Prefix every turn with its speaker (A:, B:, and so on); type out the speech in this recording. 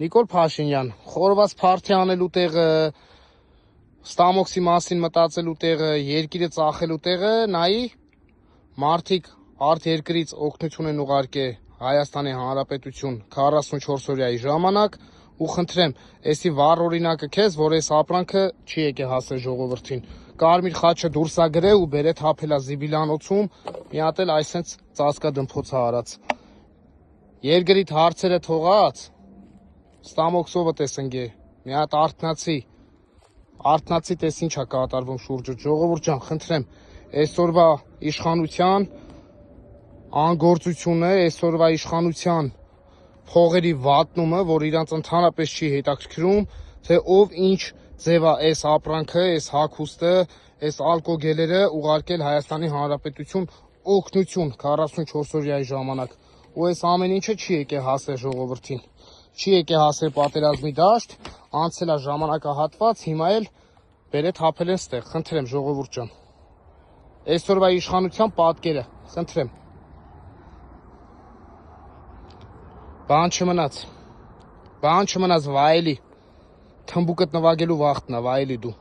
A: Նիկոլ Փաշինյան, խորոված փարթի անելու տեղը, ստամոքսի մասին մտածելու տեղը, երկիրը ծախելու տեղը, նայի մարդիկ արդ երկրից օգնություն են ուղարկել Հայաստանի Հանրապետություն 44 օրյայի ժամանակ ու խնդրեմ, էսի վառ օրինակը քեզ, որ այս ապրանքը չի եկել հասել ժողովրդին։ Կարմիր խաչը դուրս ա գրե ու բերե թափելա զիբիլանոցում, մի հատ էլ այսենց ծածկա դմփոց արած։ Երկրիդ հարցերը թողած ստամոքսովը տես ընգե, մի հատ արթնացի տես ինչա կատարվում շուրջը, ժողովուրդ ջան, խնդրեմ, այսօրվա իշխանության անգործությունը, այսօրվա իշխանության փողերի վատնումը, որ իրանց ընդհանրապես չի հետաքրքրում, թե ով ինչ ձև է այս ապրանքը, այս հագուստը, այս ալկոգելերը ուղարկել Հայաստանի Հանրապետություն օգնություն 44 օրյայի ժամանակ, ու այս ամեն ինչը չի եկել հասել ժողովրդին։ Չի եկել հասել պատերազմի դաշտ, անցել է ժամանակահատված, հիմա էլ բերե թափել են ստեղ, խնդրեմ ժողովուրդ ջան։ Այսօրվա իշխանության պատկերը, խնդրեմ։ Բան չմնաց, վայելի, թմբուկդ նվագելու վաղտնա, վայելի դու։